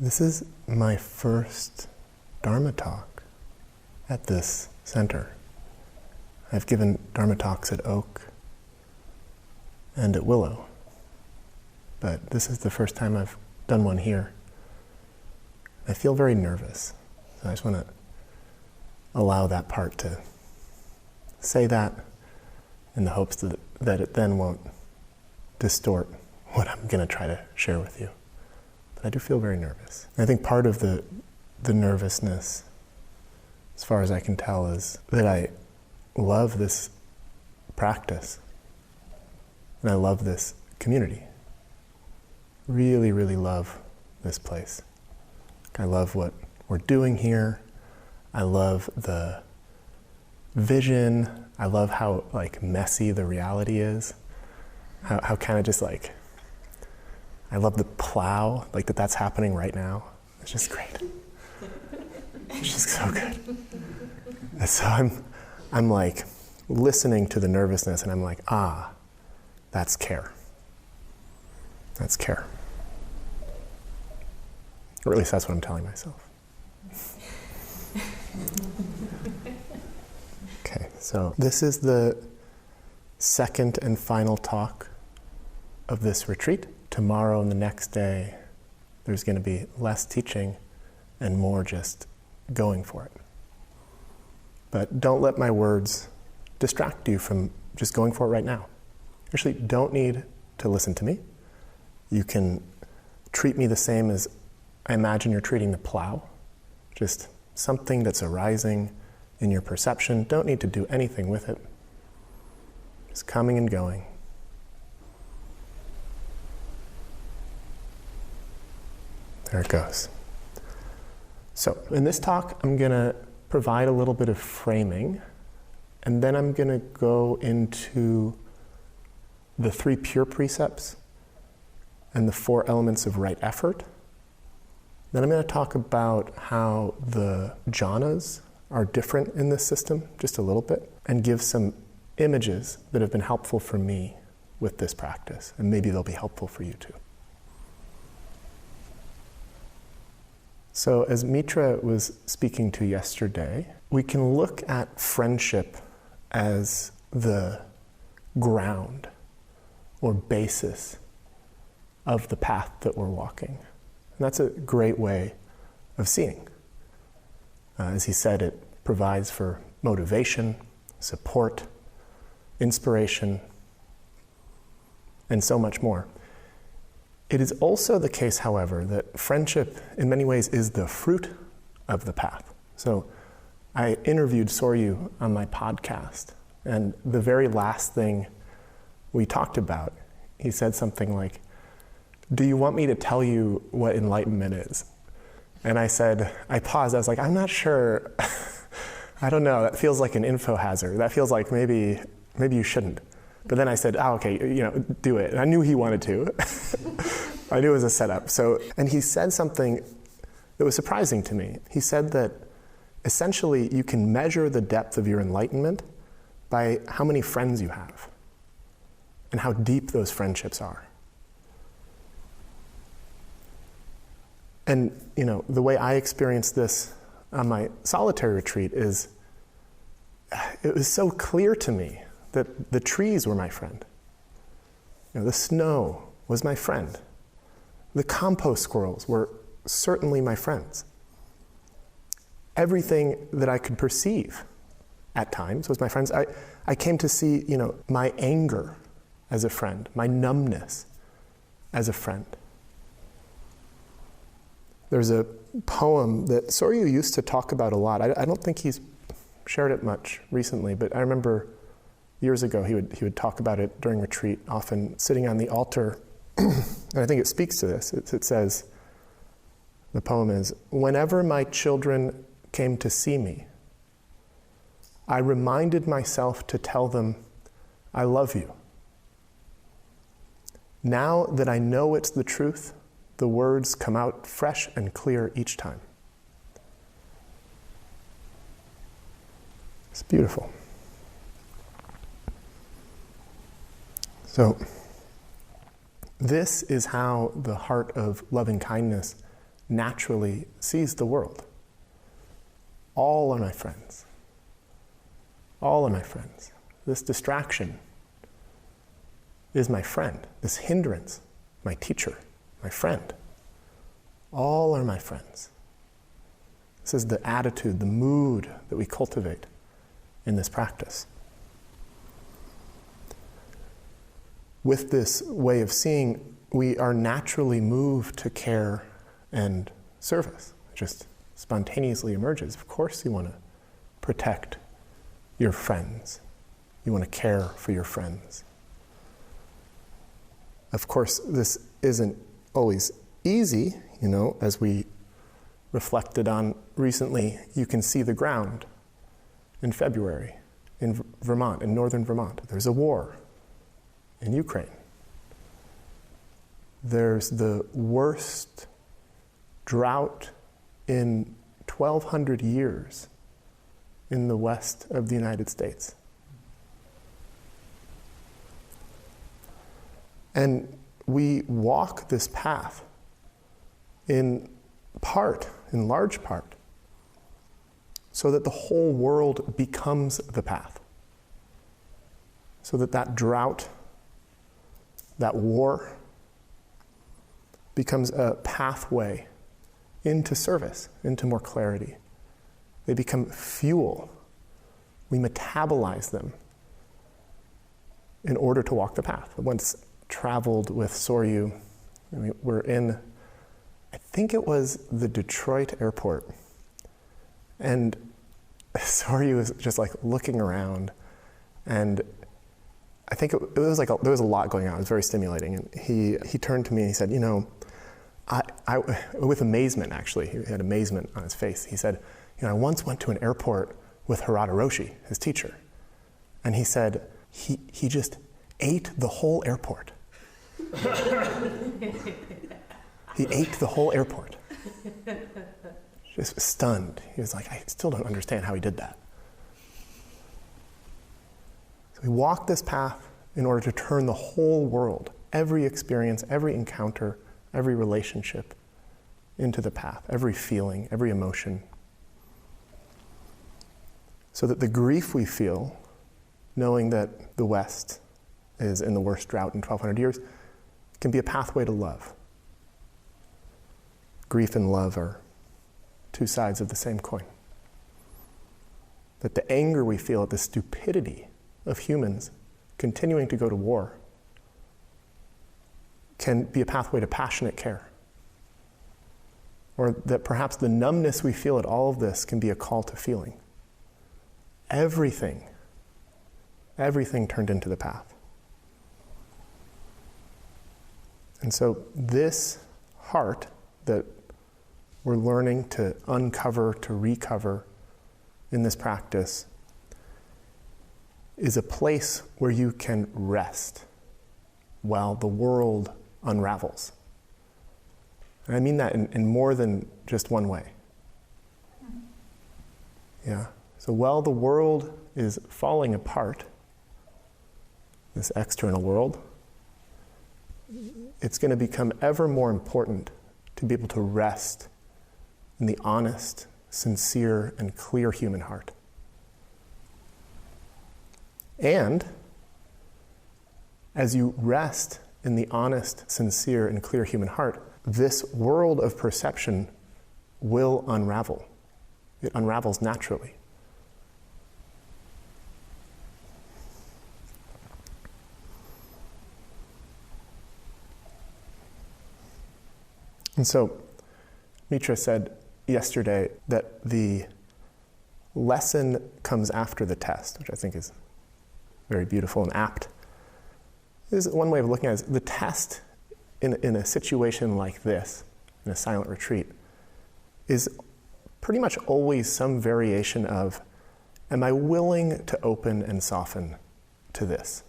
This is my first Dharma talk at this center. I've given Dharma talks at Oak and at Willow, but this is the first time I've done one here. I feel very nervous, so I just want to allow that part to say that in the hopes that it then won't distort what I'm going to try to share with you. But I do feel very nervous. I think part of the nervousness, as far as I can tell, is that I love this practice and I love this community. Really, really love this place. I love what we're doing here. I love the vision. I love how messy the reality is. How kind of just I love the plow, that's happening right now. It's just great. It's just so good. And so I'm listening to the nervousness and I'm like, that's care. That's care. Or at least that's what I'm telling myself. Okay, so this is the second and final talk of this retreat. Tomorrow and the next day, there's going to be less teaching and more just going for it. But don't let my words distract you from just going for it right now. Actually, don't need to listen to me. You can treat me the same as I imagine you're treating the plow. Just something that's arising in your perception. Don't need to do anything with it. Just coming and going. There it goes. So in this talk, I'm going to provide a little bit of framing, and then I'm going to go into the 3 pure precepts and the 4 elements of right effort. Then I'm going to talk about how the jhanas are different in this system, just a little bit, and give some images that have been helpful for me with this practice, and maybe they'll be helpful for you too. So as Mitra was speaking to yesterday, we can look at friendship as the ground or basis of the path that we're walking. And that's a great way of seeing. As he said, it provides for motivation, support, inspiration, and so much more. It is also the case, however, that friendship in many ways is the fruit of the path. So I interviewed Soryu on my podcast, and the very last thing we talked about, he said something like, "Do you want me to tell you what enlightenment is?" And I paused, I was like, I'm not sure. I don't know, that feels like an info hazard. That feels like maybe you shouldn't. But then I said, okay, do it. And I knew he wanted to. I knew it was a setup. And he said something that was surprising to me. He said that essentially you can measure the depth of your enlightenment by how many friends you have and how deep those friendships are. And the way I experienced this on my solitary retreat is, it was so clear to me that the trees were my friend. The snow was my friend. The compost squirrels were certainly my friends. Everything that I could perceive at times was my friends. I came to see, my anger as a friend, my numbness as a friend. There's a poem that Soryu used to talk about a lot. I don't think he's shared it much recently, but I remember years ago he would talk about it during retreat, often sitting on the altar. And I think it speaks to this. It says, the poem is, "Whenever my children came to see me, I reminded myself to tell them, I love you. Now that I know it's the truth, the words come out fresh and clear each time." It's beautiful. So, this is how the heart of loving kindness naturally sees the world. All are my friends. All are my friends. This distraction is my friend. This hindrance, my teacher, my friend. All are my friends. This is the attitude, the mood that we cultivate in this practice. With this way of seeing, we are naturally moved to care and service. It just spontaneously emerges. Of course you want to protect your friends. You want to care for your friends. Of course, this isn't always easy, as we reflected on recently. You can see the ground in February in Vermont, in northern Vermont. There's a war in Ukraine. There's the worst drought in 1,200 years in the west of the United States. And we walk this path in large part, so that the whole world becomes the path. So that drought, that war, becomes a pathway into service, into more clarity. They become fuel. We metabolize them in order to walk the path. I once traveled with Soryu. We're in, I think it was the Detroit airport. And Soryu was just like looking around, and I think it was like there was a lot going on. It was very stimulating. And he turned to me and he said, I with amazement, actually, he had amazement on his face. He said, I once went to an airport with Harada Roshi, his teacher, and he said he just ate the whole airport. He ate the whole airport. Just stunned. He was like, I still don't understand how he did that. So we walk this path in order to turn the whole world, every experience, every encounter, every relationship, into the path, every feeling, every emotion. So that the grief we feel, knowing that the West is in the worst drought in 1,200 years, can be a pathway to love. Grief and love are two sides of the same coin. That the anger we feel at the stupidity of humans continuing to go to war can be a pathway to passionate care. Or that perhaps the numbness we feel at all of this can be a call to feeling. Everything turned into the path. And so this heart that we're learning to uncover, to recover in this practice is a place where you can rest while the world unravels. And I mean that in more than just one way. Yeah. So while the world is falling apart, this external world, it's going to become ever more important to be able to rest in the honest, sincere, and clear human heart. And as you rest in the honest, sincere, and clear human heart, this world of perception will unravel. It unravels naturally. And so, Mitra said yesterday that the lesson comes after the test, which I think is very beautiful and apt. This is one way of looking at it. The test in a situation like this, in a silent retreat, is pretty much always some variation of, am I willing to open and soften to this?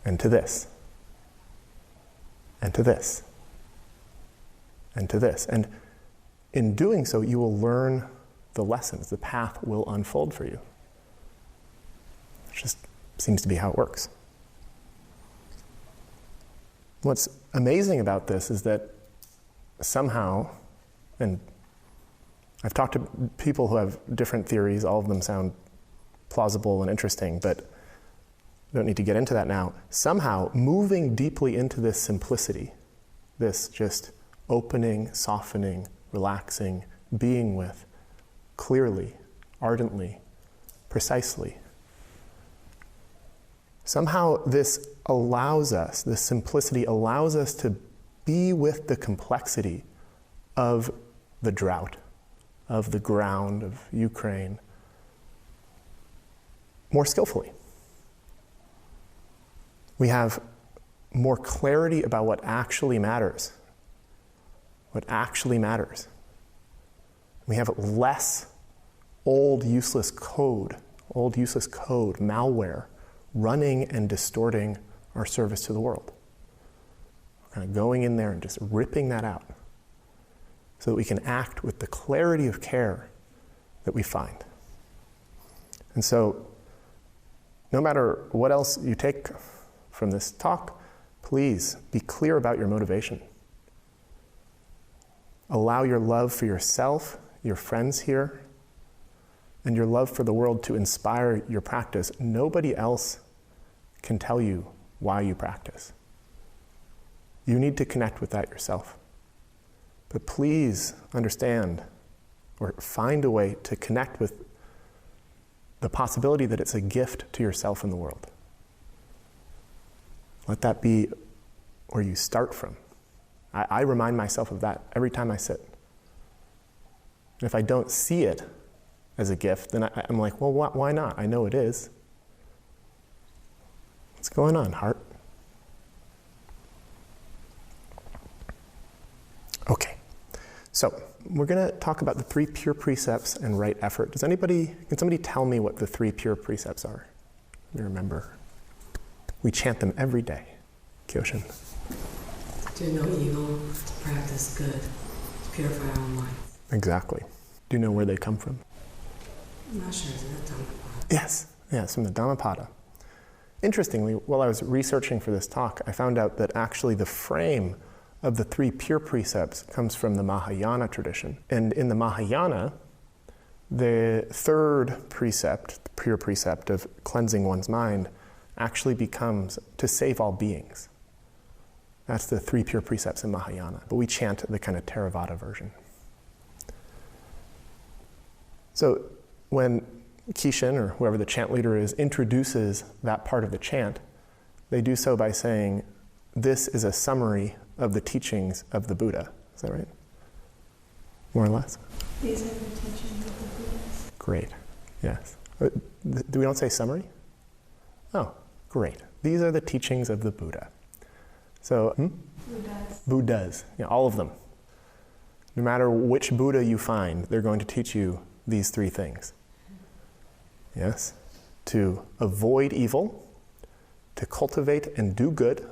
And to this? And to this? And to this? And in doing so, you will learn the lessons. The path will unfold for you. It just seems to be how it works. What's amazing about this is that somehow, and I've talked to people who have different theories, all of them sound plausible and interesting, but I don't need to get into that now. Somehow, moving deeply into this simplicity, this just opening, softening, relaxing, being with, clearly, ardently, precisely. Somehow this allows us, this simplicity allows us to be with the complexity of the drought, of the ground, of Ukraine, more skillfully. We have more clarity about what actually matters. What actually matters. We have less old useless code, malware, running and distorting our service to the world. We're kind of going in there and just ripping that out so that we can act with the clarity of care that we find. And so, no matter what else you take from this talk, please be clear about your motivation. Allow your love for yourself, your friends here, and your love for the world to inspire your practice. Nobody else can tell you why you practice. You need to connect with that yourself. But please understand or find a way to connect with the possibility that it's a gift to yourself and the world. Let that be where you start from. I remind myself of that every time I sit. And if I don't see it as a gift, then I'm like, well, why not? I know it is. What's going on, heart? Okay, so we're going to talk about the 3 pure precepts and right effort. Can somebody tell me what the 3 pure precepts are? Let me remember. We chant them every day. Kyoshin. Do no evil, to practice good, to purify our own life. Exactly. Do you know where they come from? I'm not sure, is it Dhammapada? Yes, it's from the Dhammapada. Interestingly, while I was researching for this talk, I found out that actually the frame of the 3 pure precepts comes from the Mahayana tradition. And in the Mahayana, the 3rd precept, the pure precept of cleansing one's mind, actually becomes to save all beings. That's the 3 pure precepts in Mahayana, but we chant the kind of Theravada version. So when Kishin, or whoever the chant leader is, introduces that part of the chant, they do so by saying, this is a summary of the teachings of the Buddha. Is that right? More or less? These are the teachings of the Buddha. Great, yes. Do we don't say summary? Oh, great. These are the teachings of the Buddha. So, Buddhas, yeah, all of them. No matter which Buddha you find, they're going to teach you these 3 things. Yes? To avoid evil, to cultivate and do good,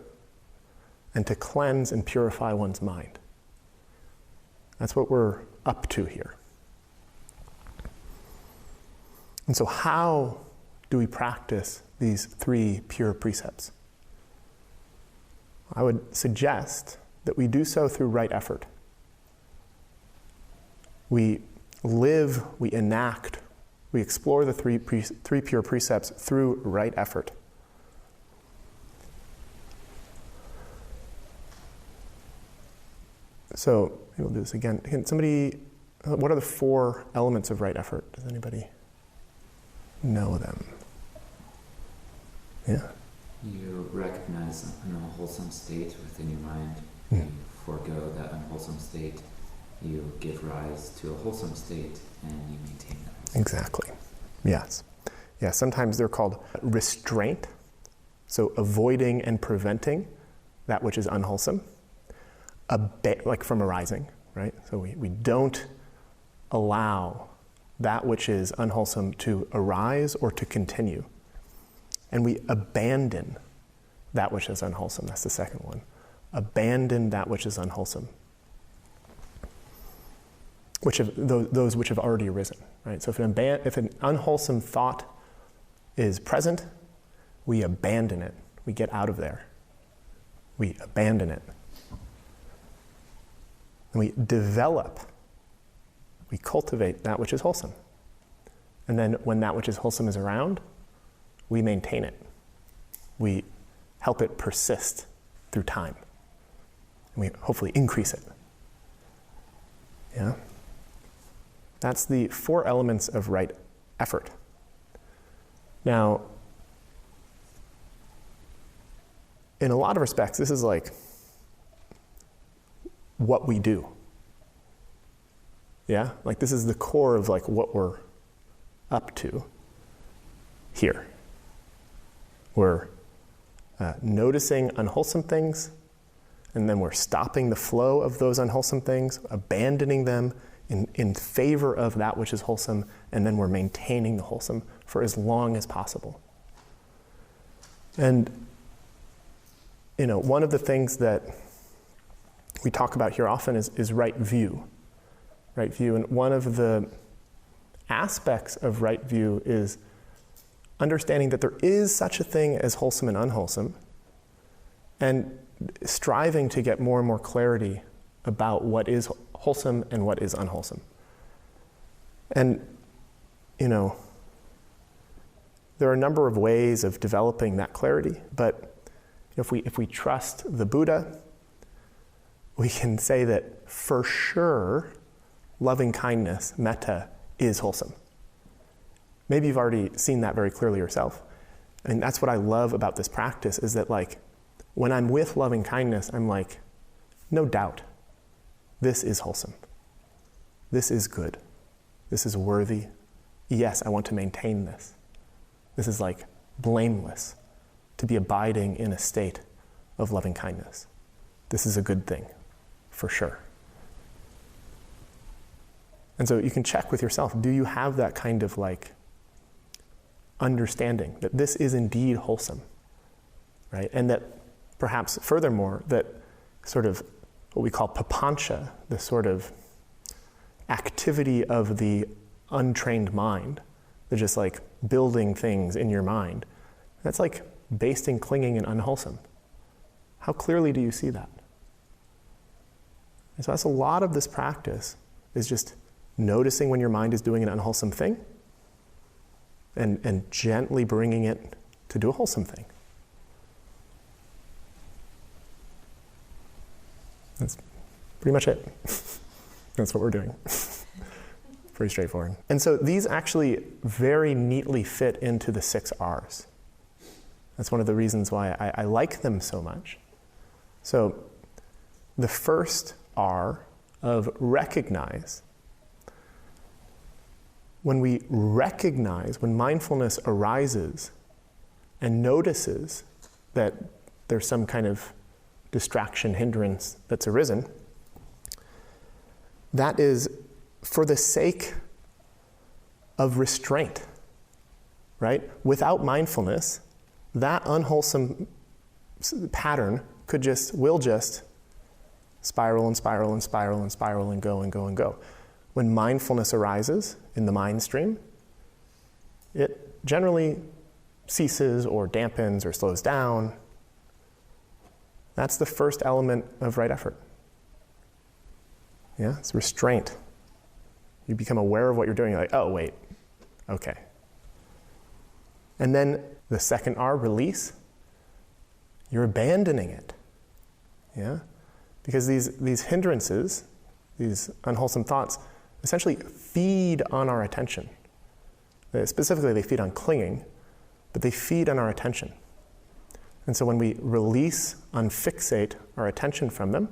and to cleanse and purify one's mind. That's what we're up to here. And so how do we practice these 3 pure precepts? I would suggest that we do so through right effort. We live, we enact, we explore the 3 pure precepts through right effort. So, we'll do this again. Can somebody, what are the 4 elements of right effort? Does anybody know them? Yeah? You recognize an unwholesome state within your mind. Mm. You forego that unwholesome state. You give rise to a wholesome state, and you maintain that. Exactly. Yes. Yeah, sometimes they're called restraint. So avoiding and preventing that which is unwholesome. Like from arising, right? So we don't allow that which is unwholesome to arise or to continue. And we abandon that which is unwholesome. That's the second one. Abandon that which is unwholesome. Those which have already arisen, right? So if an unwholesome thought is present, we abandon it. We get out of there. We abandon it. And we develop, we cultivate that which is wholesome. And then when that which is wholesome is around, we maintain it. We help it persist through time. And we hopefully increase it. Yeah? That's the 4 elements of right effort. Now, in a lot of respects, this is like what we do. Yeah? Like this is the core of like what we're up to here. We're noticing unwholesome things, and then we're stopping the flow of those unwholesome things, abandoning them in favor of that which is wholesome, and then we're maintaining the wholesome for as long as possible. And, you know, one of the things that we talk about here often is right view. Right view, and one of the aspects of right view is understanding that there is such a thing as wholesome and unwholesome, and striving to get more and more clarity about what is wholesome and what is unwholesome. And, you know, there are a number of ways of developing that clarity, but if we trust the Buddha, we can say that for sure, loving kindness, metta, is wholesome. Maybe you've already seen that very clearly yourself. And that's what I love about this practice, is that like, when I'm with loving kindness, I'm like, no doubt, this is wholesome. This is good. This is worthy. Yes, I want to maintain this. This is like blameless, to be abiding in a state of loving kindness. This is a good thing, for sure. And so you can check with yourself, do you have that kind of like understanding that this is indeed wholesome, right? And that perhaps furthermore, that sort of what we call papancha, the sort of activity of the untrained mind, the just like building things in your mind, that's like based in clinging and unwholesome. How clearly do you see that? And so that's a lot of this practice, is just noticing when your mind is doing an unwholesome thing and gently bringing it to do a wholesome thing. That's pretty much it. That's what we're doing. Pretty straightforward. And so these actually very neatly fit into the 6 R's. That's one of the reasons why I like them so much. So the first R of recognize. When we recognize, when mindfulness arises and notices that there's some kind of distraction, hindrance that's arisen, that is for the sake of restraint, right? Without mindfulness, that unwholesome pattern will just spiral and spiral and spiral and spiral and go and go and go. When mindfulness arises in the mind stream, it generally ceases or dampens or slows down. That's the first element of right effort. Yeah, it's restraint. You become aware of what you're doing. You're like, oh, wait, okay. And then the second R, release. You're abandoning it. Yeah? Because these hindrances, these unwholesome thoughts, essentially feed on our attention. Specifically, they feed on clinging, but they feed on our attention. And so when we release, unfixate our attention from them,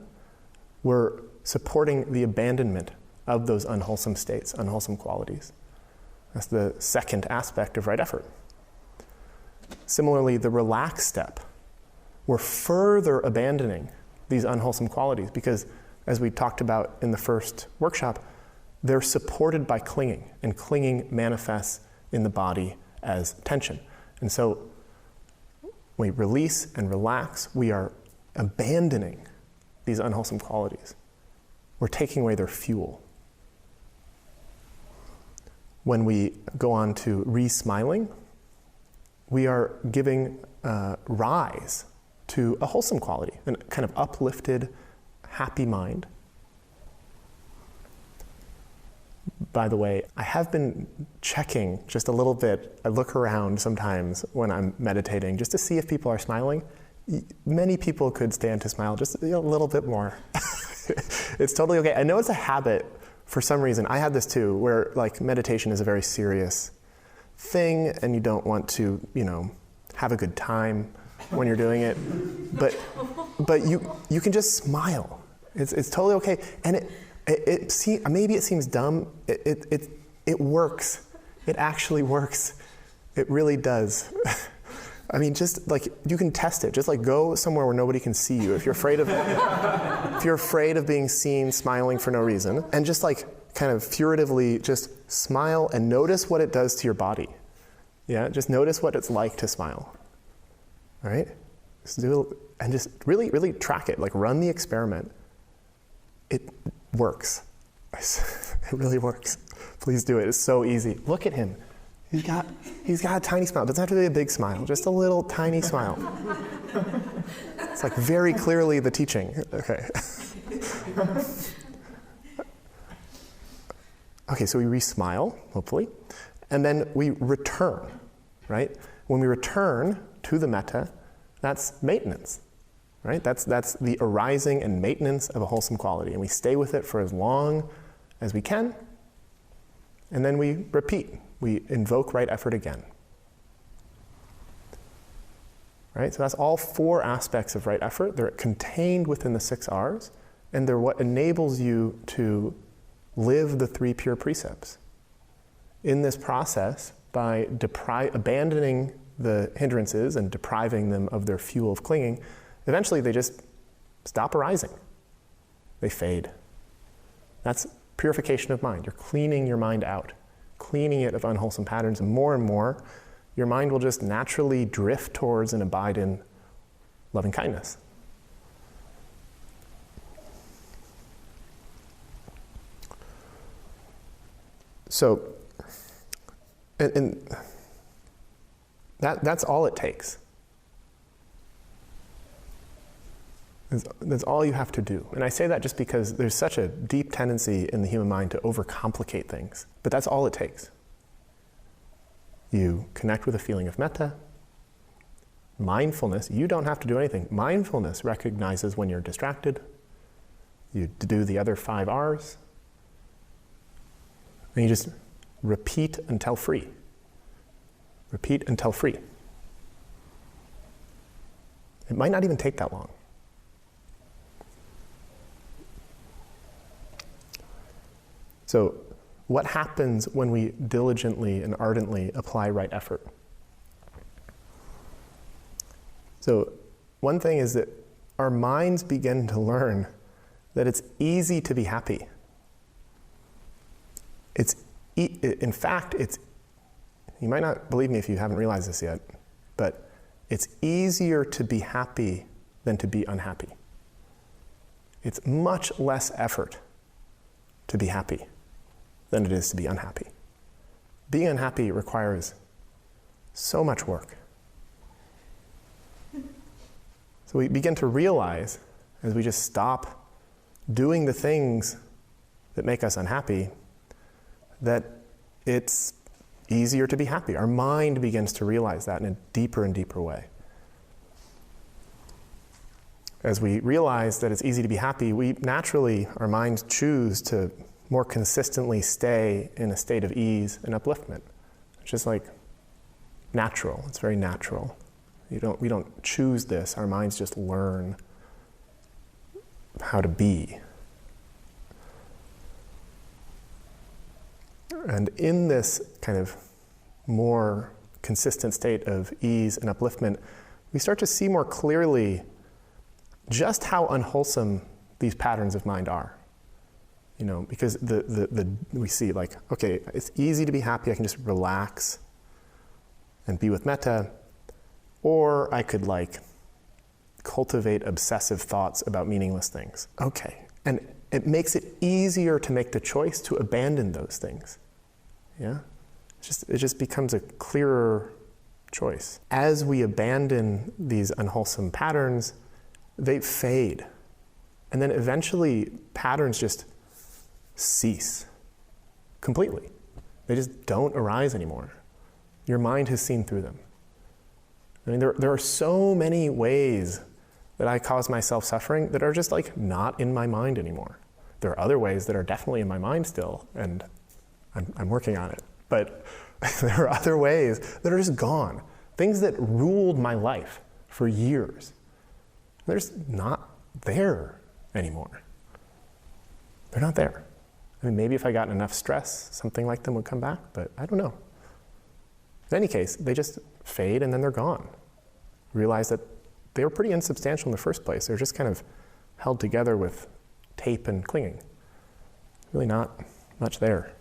we're supporting the abandonment of those unwholesome states, unwholesome qualities. That's the second aspect of right effort. Similarly, the relax step, we're further abandoning these unwholesome qualities because, as we talked about in the first workshop, they're supported by clinging, and clinging manifests in the body as tension. And so when we release and relax, we are abandoning these unwholesome qualities. We're taking away their fuel. When we go on to re-smiling, we are giving rise to a wholesome quality, a kind of uplifted, happy mind. by the way, I have been checking just a little bit. I look around sometimes when I'm meditating just to see if people are smiling. Many people could stand to smile just a little bit more. It's totally okay. I know it's a habit for some reason. I have this too, where like meditation is a very serious thing and you don't want to, have a good time when you're doing it. But you can just smile. It's totally okay. And maybe it seems dumb. It works. It actually works. It really does. I mean, just like you can test it. Just like go somewhere where nobody can see you. If you're afraid of being seen smiling for no reason, and just like kind of furtively just smile and notice what it does to your body. Yeah, just notice what it's like to smile. All right, just do it, and just really, really track it. Like run the experiment. It works. It really works. Please do it. It's so easy. Look at him. He's got a tiny smile. It doesn't have to be a big smile, just a little tiny smile. It's like very clearly the teaching. Okay. Okay, so we re-smile, hopefully, and then we return, right? When we return to the metta, that's maintenance, right? That's the arising and maintenance of a wholesome quality, and we stay with it for as long as we can, and then we repeat. We invoke right effort again. Right? So that's all 4 aspects of right effort. They're contained within the 6 R's, and they're what enables you to live the 3 pure precepts. In this process, by abandoning the hindrances and depriving them of their fuel of clinging, eventually they just stop arising. They fade. That's purification of mind. You're cleaning your mind out. Cleaning it of unwholesome patterns, and more, your mind will just naturally drift towards and abide in loving kindness. So, and that's all it takes. That's all you have to do. And I say that just because there's such a deep tendency in the human mind to overcomplicate things. But that's all it takes. You connect with a feeling of metta. Mindfulness, you don't have to do anything. Mindfulness recognizes when you're distracted. You do the other 5 R's. And you just repeat until free. Repeat until free. It might not even take that long. So, what happens when we diligently and ardently apply right effort? So, one thing is that our minds begin to learn that it's easy to be happy. In fact, you might not believe me if you haven't realized this yet, but it's easier to be happy than to be unhappy. It's much less effort to be happy than it is to be unhappy. Being unhappy requires so much work. So we begin to realize, as we just stop doing the things that make us unhappy, that it's easier to be happy. Our mind begins to realize that in a deeper and deeper way. As we realize that it's easy to be happy, our minds choose to more consistently stay in a state of ease and upliftment. It's just like natural. It's very natural. We don't choose this. Our minds just learn how to be. And in this kind of more consistent state of ease and upliftment, we start to see more clearly just how unwholesome these patterns of mind are. Because we see like, okay, it's easy to be happy, I can just relax and be with metta, or I could like cultivate obsessive thoughts about meaningless things. Okay, and it makes it easier to make the choice to abandon those things. Yeah? It just becomes a clearer choice. As we abandon these unwholesome patterns, they fade. And then eventually patterns just cease completely. They just don't arise anymore. Your mind has seen through them. I mean, there are so many ways that I cause myself suffering that are just like not in my mind anymore. There are other ways that are definitely in my mind still, and I'm working on it. But there are other ways that are just gone. Things that ruled my life for years. They're just not there anymore. They're not there. I mean, maybe if I got enough stress, something like them would come back, but I don't know. In any case, they just fade and then they're gone. Realize that they were pretty insubstantial in the first place. They're just kind of held together with tape and clinging. Really not much there.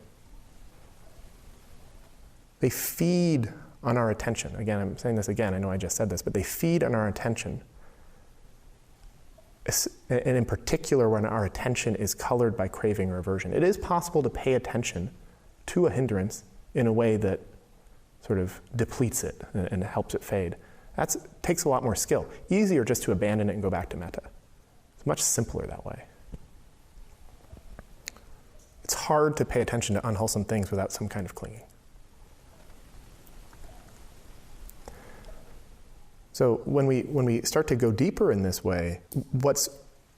They feed on our attention. Again, I'm saying this again, I know I just said this, but they feed on our attention. And in particular, when our attention is colored by craving or aversion. It is possible to pay attention to a hindrance in a way that sort of depletes it and helps it fade. That takes a lot more skill. Easier just to abandon it and go back to metta. It's much simpler that way. It's hard to pay attention to unwholesome things without some kind of clinging. So when we start to go deeper in this way, what's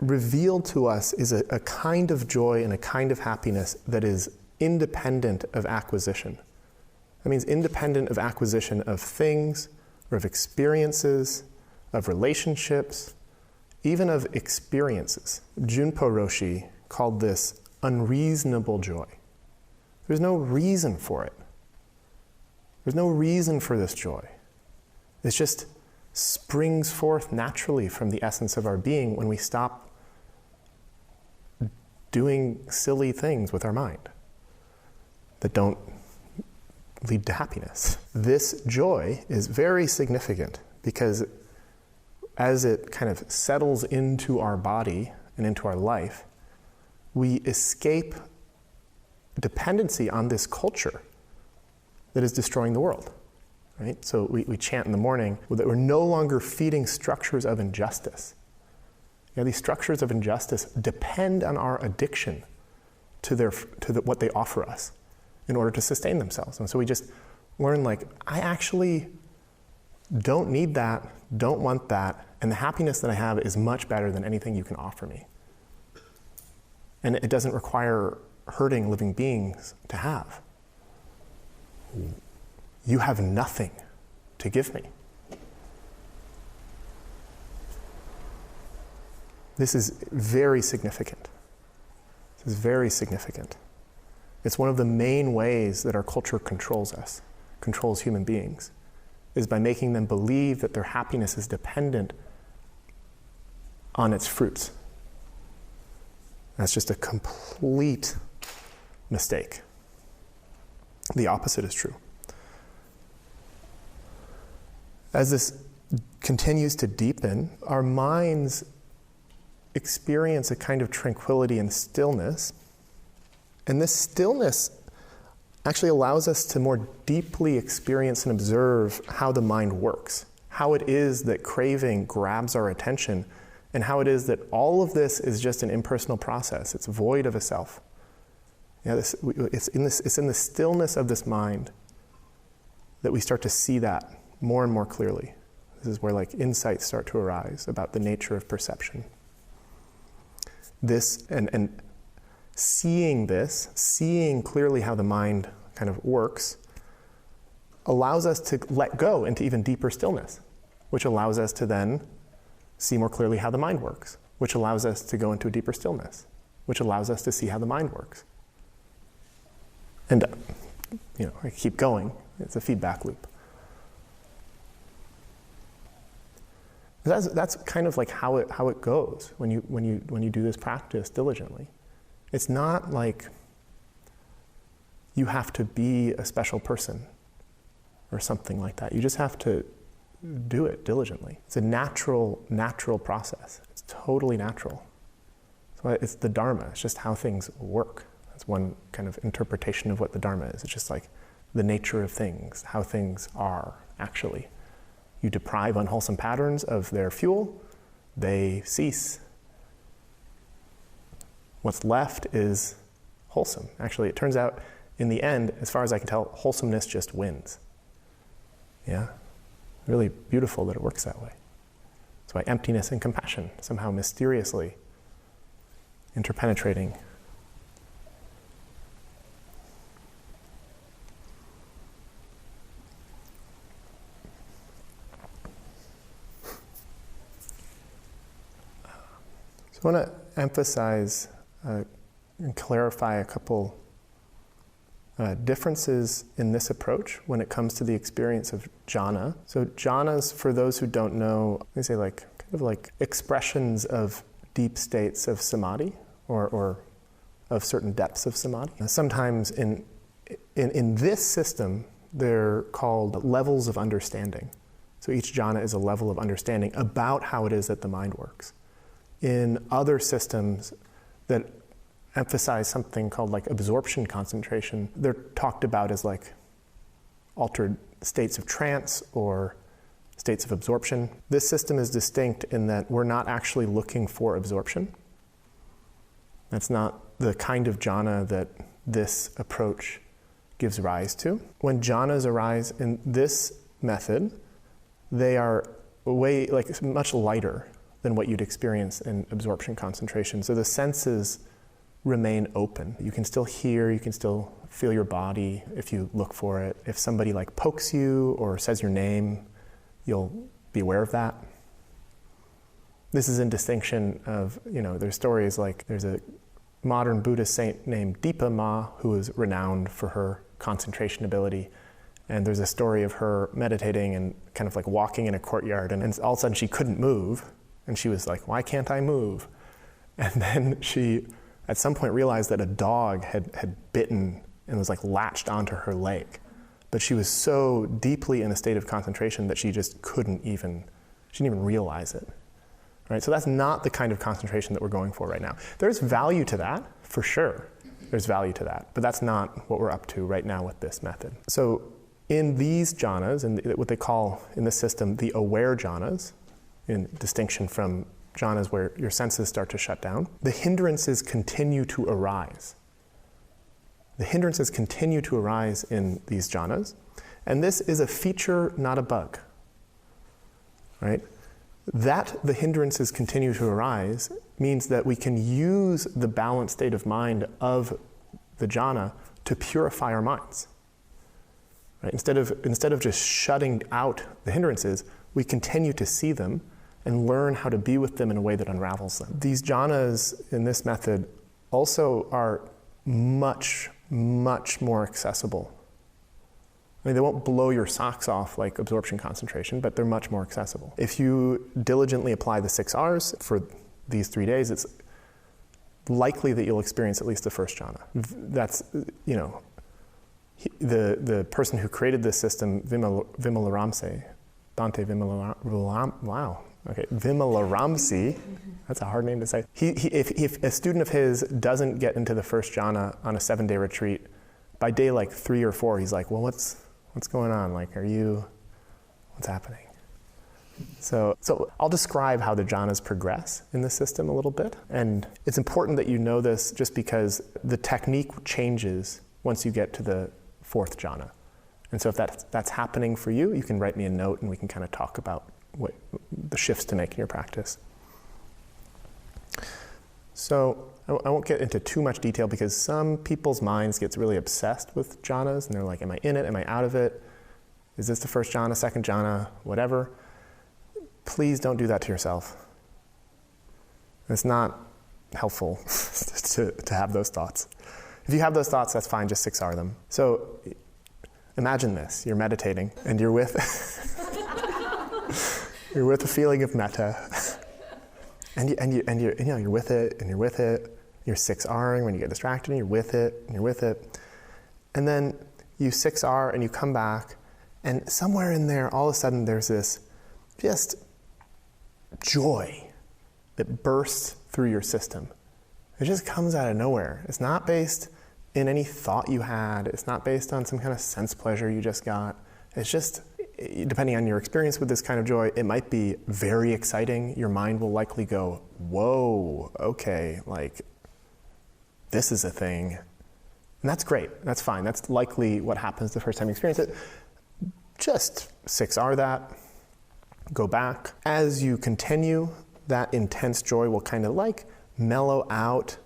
revealed to us is a kind of joy and a kind of happiness that is independent of acquisition. That means independent of acquisition of things, or of experiences, of relationships, even of experiences. Junpo Roshi called this unreasonable joy. There's no reason for it. There's no reason for this joy. It's just springs forth naturally from the essence of our being when we stop doing silly things with our mind that don't lead to happiness. This joy is very significant because as it kind of settles into our body and into our life, we escape dependency on this culture that is destroying the world. Right? So we chant in the morning that we're no longer feeding structures of injustice. These structures of injustice depend on our addiction to what they offer us in order to sustain themselves. And so we just learn I actually don't need that, don't want that, and the happiness that I have is much better than anything you can offer me. And it doesn't require hurting living beings to have. You have nothing to give me. This is very significant. This is very significant. It's one of the main ways that our culture controls us, controls human beings, is by making them believe that their happiness is dependent on its fruits. That's just a complete mistake. The opposite is true. As this continues to deepen, our minds experience a kind of tranquility and stillness. And this stillness actually allows us to more deeply experience and observe how the mind works, how it is that craving grabs our attention, and how it is that all of this is just an impersonal process. It's void of a self. It's in the stillness of this mind that we start to see that more and more clearly. This is where insights start to arise about the nature of perception. This and seeing clearly how the mind kind of works, allows us to let go into even deeper stillness, which allows us to then see more clearly how the mind works, which allows us to go into a deeper stillness, which allows us to see how the mind works. And I keep going. It's a feedback loop. That's kind of how it goes when you do this practice diligently. It's not like you have to be a special person or something like that. You just have to do it diligently. It's a natural process. It's totally natural. So it's the dharma. It's just how things work. That's one kind of interpretation of what the dharma is. It's just the nature of things, how things are actually. You deprive unwholesome patterns of their fuel, they cease. What's left is wholesome. Actually, it turns out in the end, as far as I can tell, wholesomeness just wins. Yeah? Really beautiful that it works that way. That's why emptiness and compassion somehow mysteriously interpenetrating. So I want to emphasize and clarify a couple differences in this approach when it comes to the experience of jhana. So jhanas, for those who don't know, they say like kind of like expressions of deep states of samadhi or of certain depths of samadhi. Sometimes in this system, they're called levels of understanding. So each jhana is a level of understanding about how it is that the mind works. In other systems that emphasize something called like absorption concentration, they're talked about as like altered states of trance or states of absorption. This system is distinct in that we're not actually looking for absorption. That's not the kind of jhana that this approach gives rise to. When jhanas arise in this method, they are way, like much lighter than what you'd experience in absorption concentration. So the senses remain open. You can still hear, you can still feel your body if you look for it. If somebody like pokes you or says your name, you'll be aware of that. This is in distinction of, there's stories like there's a modern Buddhist saint named Dipa Ma who is renowned for her concentration ability. And there's a story of her meditating and kind of like walking in a courtyard, and all of a sudden she couldn't move. And she was like, why can't I move? And then she, at some point, realized that a dog had bitten and was like latched onto her leg. But she was so deeply in a state of concentration that she just she didn't even realize it. Right? So that's not the kind of concentration that we're going for right now. There's value to that, for sure. There's value to that. But that's not what we're up to right now with this method. So in these jhanas, and what they call in this system the aware jhanas, in distinction from jhanas where your senses start to shut down, the hindrances continue to arise. The hindrances continue to arise in these jhanas, and this is a feature, not a bug. Right? That the hindrances continue to arise means that we can use the balanced state of mind of the jhana to purify our minds. Right? Instead of just shutting out the hindrances, we continue to see them and learn how to be with them in a way that unravels them. These jhanas in this method also are much, much more accessible. I mean, they won't blow your socks off like absorption concentration, but they're much more accessible. If you diligently apply the 6 R's for these 3 days, it's likely that you'll experience at least the first jhana. That's, the person who created this system, Vimalaramsi, Dante Vimalaramsi, that's a hard name to say. If a student of his doesn't get into the first jhana on a 7-day retreat, by day like 3 or 4, he's like, well, what's going on? Like, what's happening? So I'll describe how the jhanas progress in the system a little bit. And it's important that you know this just because the technique changes once you get to the 4th jhana. And so if that's happening for you, you can write me a note and we can kind of talk about what the shifts to make in your practice. So I won't get into too much detail because some people's minds gets really obsessed with jhanas and they're like, am I in it? Am I out of it? Is this the first jhana, second jhana, whatever? Please don't do that to yourself. It's not helpful to have those thoughts. If you have those thoughts, that's fine, just 6R them. So imagine this, you're meditating and you're with you're with a feeling of metta. And you're with it, and you're with it. You're 6Ring when you get distracted, and you're with it, and you're with it. And then you 6R and you come back, and somewhere in there, all of a sudden, there's this just joy that bursts through your system. It just comes out of nowhere. It's not based in any thought you had. It's not based on some kind of sense pleasure you just got. It's just, depending on your experience with this kind of joy, it might be very exciting. Your mind will likely go, whoa, okay, like, this is a thing. And that's great, that's fine. That's likely what happens the first time you experience it. Just 6R that, go back. As you continue, that intense joy will kind of like mellow out,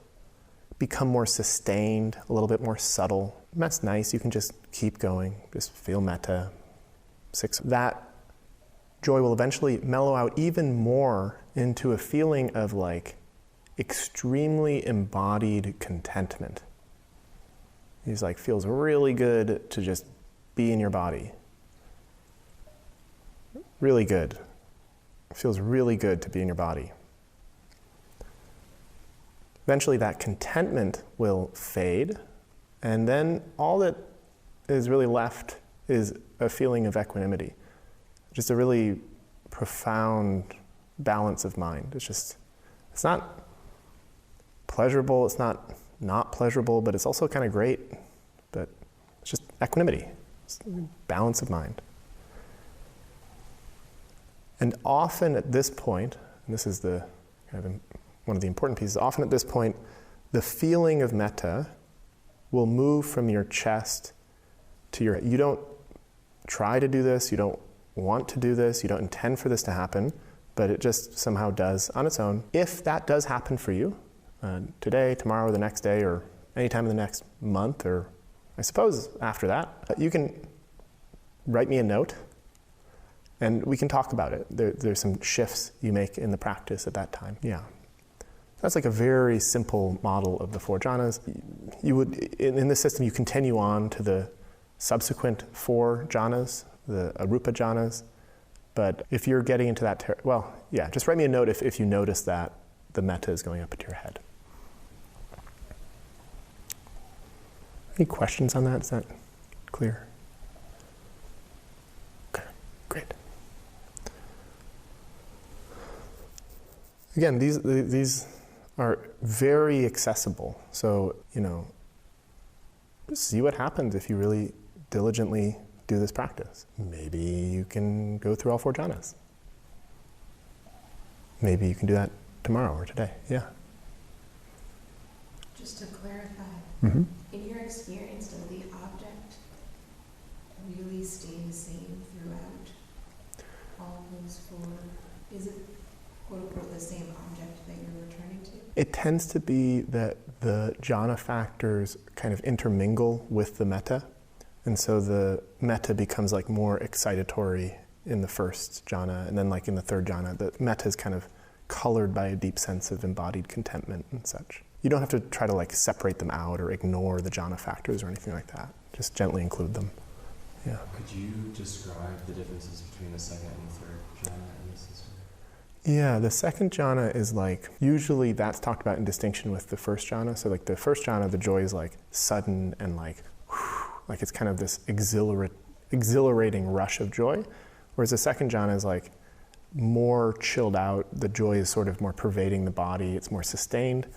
become more sustained, a little bit more subtle. And that's nice, you can just keep going, just feel metta. 6. That joy will eventually mellow out even more into a feeling of like extremely embodied contentment. He's like, feels really good to just be in your body. Really good. It feels really good to be in your body. Eventually that contentment will fade, and then all that is really left is a feeling of equanimity. Just a really profound balance of mind. It's not pleasurable, it's not pleasurable, but it's also kind of great. But it's just equanimity, it's balance of mind. And often at this point, and this is the kind of one of the important pieces, often at this point, the feeling of metta will move from your chest to your head. You don't try to do this, you don't want to do this, you don't intend for this to happen, but it just somehow does on its own. If that does happen for you, today, tomorrow, the next day, or anytime in the next month, or I suppose after that, you can write me a note and we can talk about it. There's some shifts you make in the practice at that time. Yeah. That's like a very simple model of the 4 jhanas. You would, in this system, you continue on to the subsequent 4 jhanas, the arupa jhanas. But if you're getting into that, just write me a note if you notice that the metta is going up into your head. Any questions on that? Is that clear? Okay, great. Again, these are very accessible. So, see what happens if you really diligently do this practice. Maybe you can go through all 4 jhanas. Maybe you can do that tomorrow or today. Yeah. Just to clarify, in your experience, does the object really stay the same throughout all those 4? Is it quote unquote the same object that you're returning to? It tends to be that the jhana factors kind of intermingle with the metta, and so the metta becomes like more excitatory in the first jhana, and then like in the third jhana, the metta is kind of colored by a deep sense of embodied contentment and such. You don't have to try to like separate them out or ignore the jhana factors or anything like that. Just gently include them. Yeah. Could you describe the differences between the second and the third jhana in this system? Yeah, the second jhana is like, usually that's talked about in distinction with the first jhana. So like the first jhana, the joy is like sudden and like it's kind of this exhilarating rush of joy. Whereas the second jhana is like more chilled out. The joy is sort of more pervading the body. It's more sustained.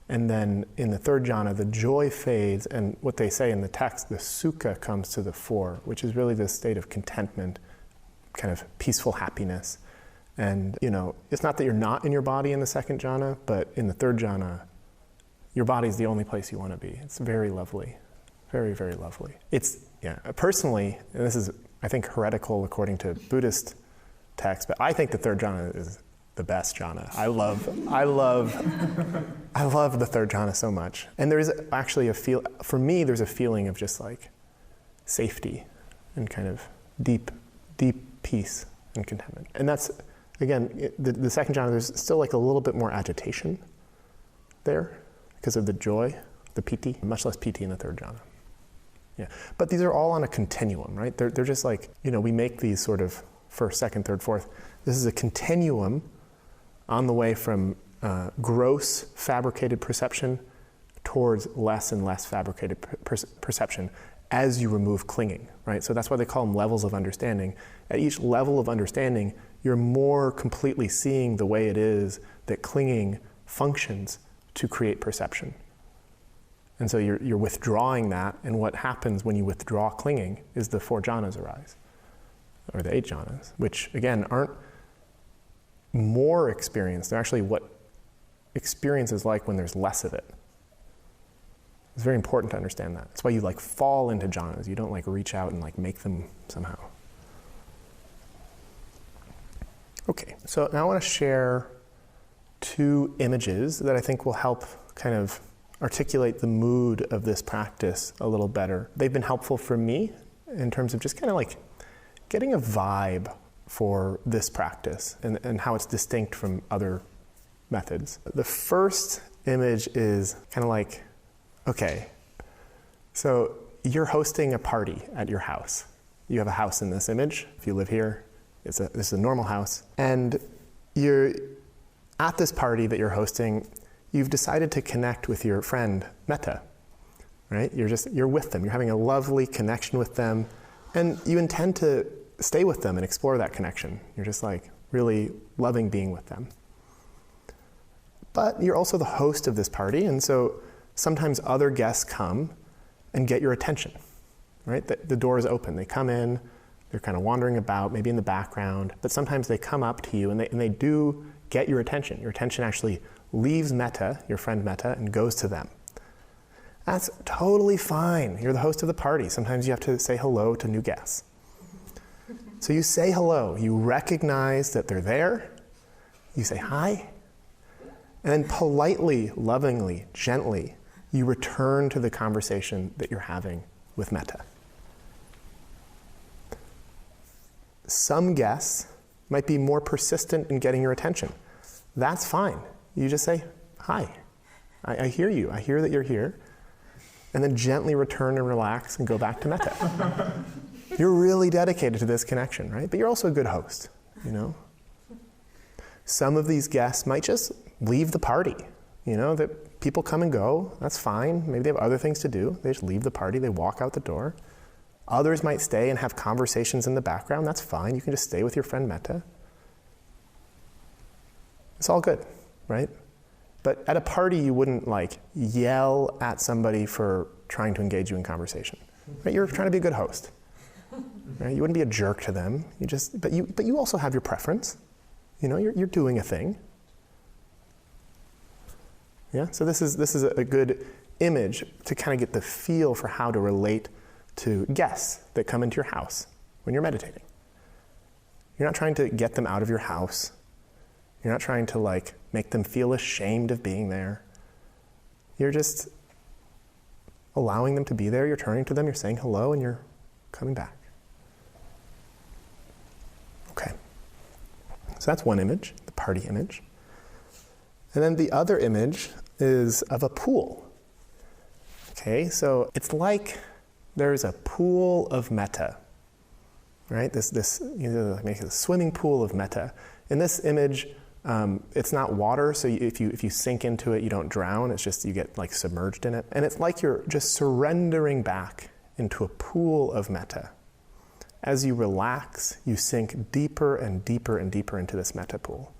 And then in the third jhana, the joy fades, and what they say in the text, the sukha comes to the fore, which is really this state of contentment, kind of peaceful happiness. And, it's not that you're not in your body in the second jhana, but in the third jhana, your body is the only place you want to be. It's very lovely. Very, very lovely. Personally, and this is, I think, heretical according to Buddhist texts, but I think the third jhana is the best jhana. I love the third jhana so much. And there is actually for me, there's a feeling of just like safety and kind of deep peace and contentment. And that's, again, the second jhana, there's still like a little bit more agitation there because of the joy, the piti, much less piti in the third jhana. Yeah, but these are all on a continuum, right? They're just like, we make these sort of first, second, third, fourth. This is a continuum on the way from gross fabricated perception towards less and less fabricated perception as you remove clinging, right? So that's why they call them levels of understanding. At each level of understanding, you're more completely seeing the way it is that clinging functions to create perception. And so you're withdrawing that, and what happens when you withdraw clinging is the 4 jhanas arise, or the 8 jhanas, which again aren't more experienced. They're actually what experience is like when there's less of it. It's very important to understand that. That's why you like fall into jhanas. You don't like reach out and like make them somehow. Okay, so now I want to share 2 images that I think will help kind of articulate the mood of this practice a little better. They've been helpful for me in terms of just kind of like getting a vibe for this practice and how it's distinct from other methods. The first image is kind of like, okay, so you're hosting a party at your house. You have a house in this image. If you live here, this is a normal house. And you're at this party that you're hosting, you've decided to connect with your friend, Mettā, right? You're with them. You're having a lovely connection with them. And you intend to stay with them and explore that connection. You're just like really loving being with them. But you're also the host of this party, and so sometimes other guests come and get your attention, right? The door is open. They come in, they're kind of wandering about, maybe in the background, but sometimes they come up to you and they do get your attention. Your attention actually leaves Mettā, your friend Mettā, and goes to them. That's totally fine. You're the host of the party. Sometimes you have to say hello to new guests. So you say hello. You recognize that they're there. You say hi. And then politely, lovingly, gently, you return to the conversation that you're having with Mettā. Some guests might be more persistent in getting your attention. That's fine. You just say, hi, I hear you. I hear that you're here. And then gently return and relax and go back to Mettā. You're really dedicated to this connection, right? But you're also a good host, you know? Some of these guests might just leave the party, you know, that people come and go, that's fine. Maybe they have other things to do. They just leave the party, they walk out the door. Others might stay and have conversations in the background, that's fine. You can just stay with your friend Mettā. It's all good, right? But at a party, you wouldn't like yell at somebody for trying to engage you in conversation, right? You're trying to be a good host, right? You wouldn't be a jerk to them. But you also have your preference. You know, you're doing a thing. Yeah, so this is a good image to kind of get the feel for how to relate to guests that come into your house when you're meditating. You're not trying to get them out of your house. You're not trying to like make them feel ashamed of being there. You're just allowing them to be there. You're turning to them, you're saying hello, and you're coming back. Okay. So that's one image, the party image. And then the other image is of a pool. Okay, so it's like there's a pool of Mettā, right? This make a swimming pool of Mettā. In this image, it's not water, so if you sink into it, you don't drown. It's just you get like submerged in it, and it's like you're just surrendering back into a pool of Mettā. As you relax, you sink deeper and deeper and deeper into this Mettā pool.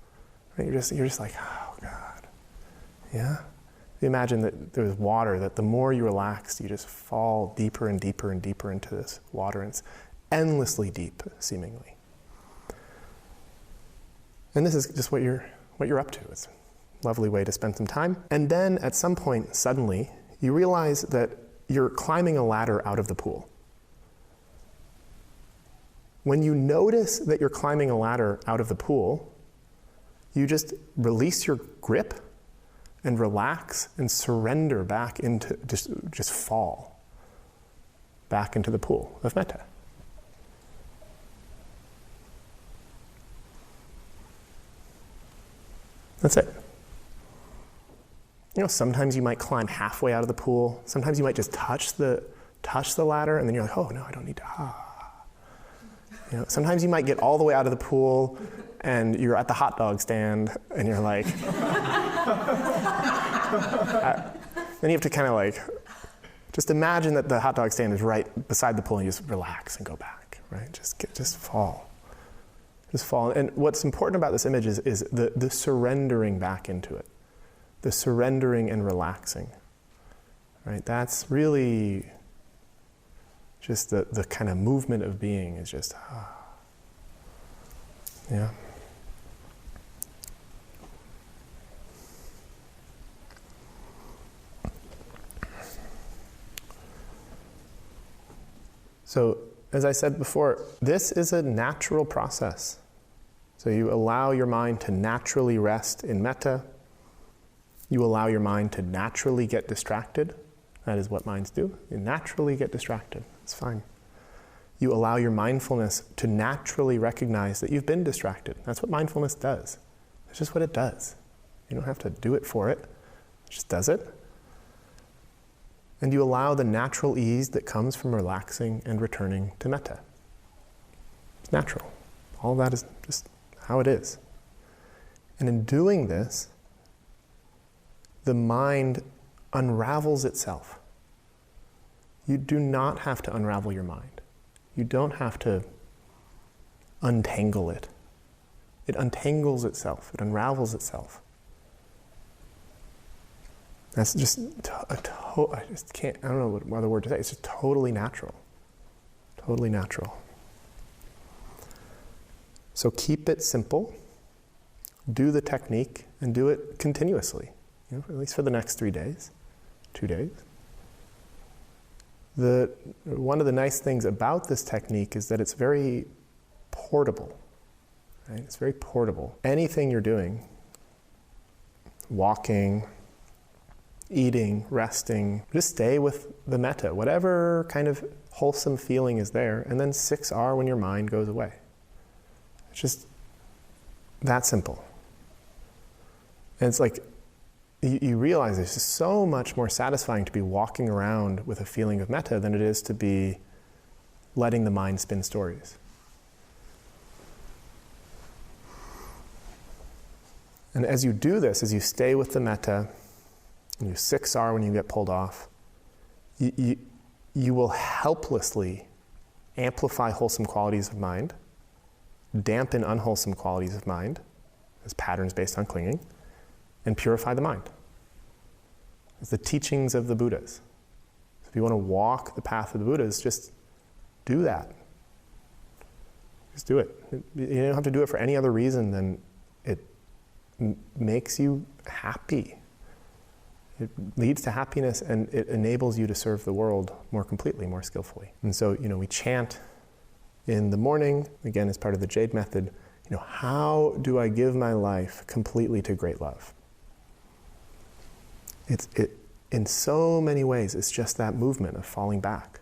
Right? You're just like, oh God, yeah. You imagine that there's water, that the more you relax, you just fall deeper and deeper and deeper into this water, and it's endlessly deep, seemingly. And this is just what you're up to. It's a lovely way to spend some time. And then at some point, suddenly, you realize that you're climbing a ladder out of the pool. When you notice that you're climbing a ladder out of the pool, you just release your grip and relax and surrender back into, just fall back into the pool of Mettā. That's it. You know, sometimes you might climb halfway out of the pool. Sometimes you might just touch the ladder, and then you're like, oh no, I don't need to. You know, sometimes you might get all the way out of the pool, and you're at the hot dog stand, and you're like, then you have to kind of like, just imagine that the hot dog stand is right beside the pool, and you just relax and go back, right? Just fall. Just fall. And what's important about this image is the surrendering back into it. The surrendering and relaxing. Right? That's really just the kind of movement of being is just, yeah. So, as I said before, this is a natural process. So you allow your mind to naturally rest in metta. You allow your mind to naturally get distracted. That is what minds do. You naturally get distracted. It's fine. You allow your mindfulness to naturally recognize that you've been distracted. That's what mindfulness does. It's just what it does. You don't have to do it for it. It just does it. And you allow the natural ease that comes from relaxing and returning to metta. It's natural. All of that is just how it is. And in doing this, the mind unravels itself. You do not have to unravel your mind. You don't have to untangle it. It untangles itself. It unravels itself. That's just I just can't, I don't know what other word to say. It's just totally natural. Totally natural. So keep it simple. Do the technique and do it continuously. At least for the next 3 days, 2 days. One of the nice things about this technique is that it's very portable. Right? It's very portable. Anything you're doing, walking, eating, resting, just stay with the metta, whatever kind of wholesome feeling is there, and then 6R when your mind goes away. It's just that simple. And it's like, you realize it's just so much more satisfying to be walking around with a feeling of metta than it is to be letting the mind spin stories. And as you do this, as you stay with the metta, and you 6R when you get pulled off, you will helplessly amplify wholesome qualities of mind, dampen unwholesome qualities of mind, as patterns based on clinging, and purify the mind. It's the teachings of the Buddhas. So if you want to walk the path of the Buddhas, just do that. Just do it. You don't have to do it for any other reason than it makes you happy. It leads to happiness and it enables you to serve the world more completely, more skillfully. And so, we chant in the morning, again, as part of the Jade method, how do I give my life completely to great love? In so many ways, it's just that movement of falling back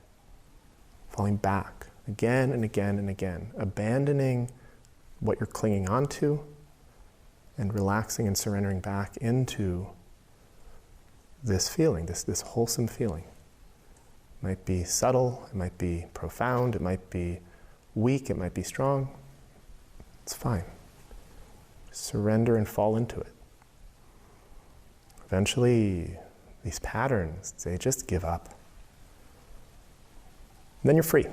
again and again and again, abandoning what you're clinging onto and relaxing and surrendering back into this feeling, this wholesome feeling. It might be subtle, it might be profound, it might be weak, it might be strong. It's fine. Surrender and fall into it. Eventually, these patterns, they just give up. And then you're free.